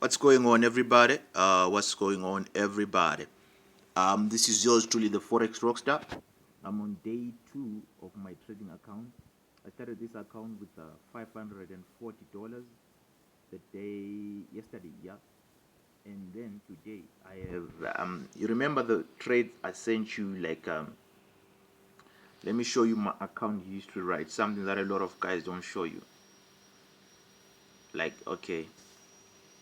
What's going on, everybody? This is yours truly, the Forex Rockstar. I'm on day 2 of my trading account. I started this account with $540 the day yesterday, yeah. And then today I have you remember the trades I sent you, like let me show you my account history, right? Something that a lot of guys don't show you. Like, okay,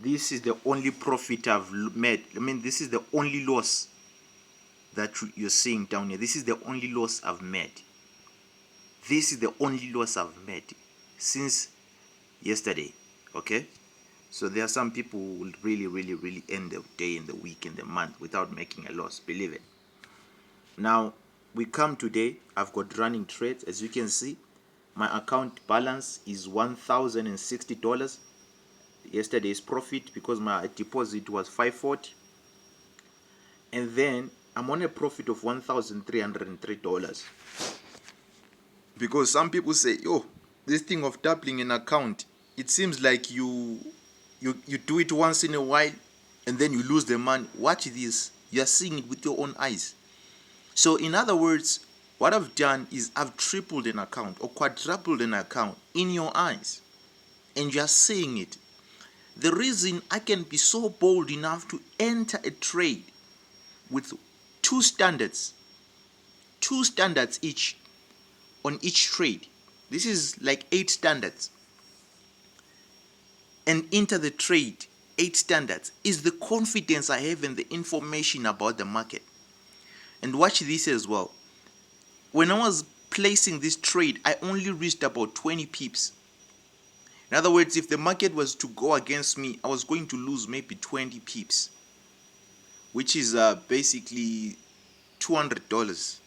this is the only profit I've made. I mean, this is the only loss that you're seeing down here. This is the only loss I've made. This is the only loss I've made since yesterday. Okay, so there are some people who will really end the day, in the week, in the month without making a loss, believe it. Now we come today, I've got running trades. As you can see, my account balance is $1,060. Yesterday's profit, because my deposit was $540, and then I'm on a profit of $1,303. Because some people say, yo, this thing of doubling an account, it seems like you do it once in a while and then you lose the money. Watch this, you're seeing it with your own eyes. So in other words, what I've done is I've tripled an account or quadrupled an account in your eyes, and you're seeing it. The reason I can be so bold enough to enter a trade with two standards each on each trade, this is like 8 standards, and enter the trade 8 standards, is the confidence I have in the information about the market. And watch this as well. When I was placing this trade, I only reached about 20 pips. In other words, if the market was to go against me, I was going to lose maybe 20 pips, which is basically $200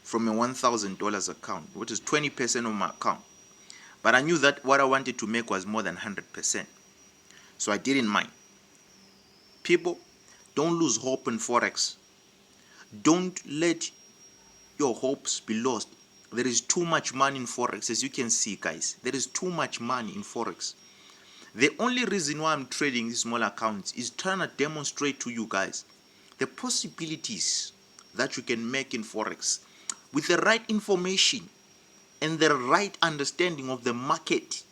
from a $1,000 account, which is 20% of my account. But I knew that what I wanted to make was more than 100%. So I didn't mind. People, don't lose hope in Forex. Don't let your hopes be lost. There is too much money in Forex, as you can see, guys. There is too much money in Forex. The only reason why I'm trading these small accounts is trying to demonstrate to you guys the possibilities that you can make in Forex with the right information and the right understanding of the market.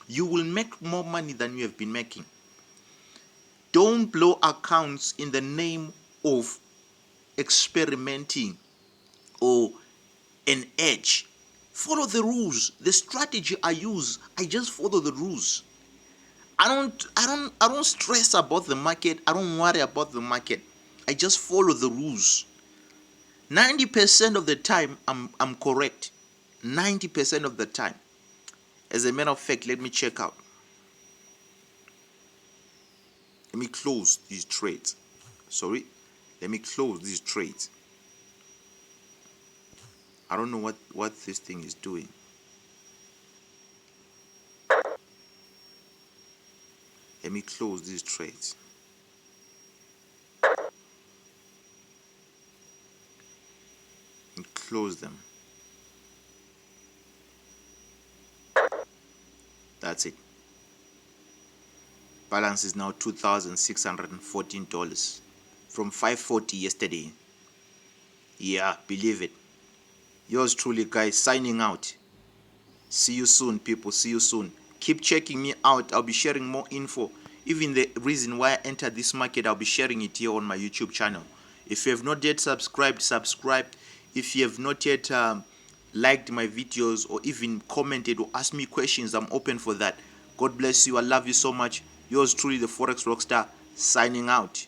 You will make more money than you have been making. Don't blow accounts in the name of experimenting or an edge. Follow the rules. The strategy I use, I just follow the rules. I don't stress about the market. I don't worry about the market. I just follow the rules. 90% of the time I'm correct. 90% of the time. As a matter of fact, let me check out. Let me close these trades. Sorry. Let me close these trades. I don't know what this thing is doing. Let me close these trades. And close them. That's it. Balance is now $2,614 from $540 yesterday. Yeah, believe it. Yours truly, guys, signing out. See you soon, people. See you soon. Keep checking me out. I'll be sharing more info. Even the reason why I entered this market, I'll be sharing it here on my YouTube channel. If you have not yet subscribed, subscribe. If you have not yet liked my videos or even commented or asked me questions, I'm open for that. God bless you. I love you so much. Yours truly, the Forex Rockstar, signing out.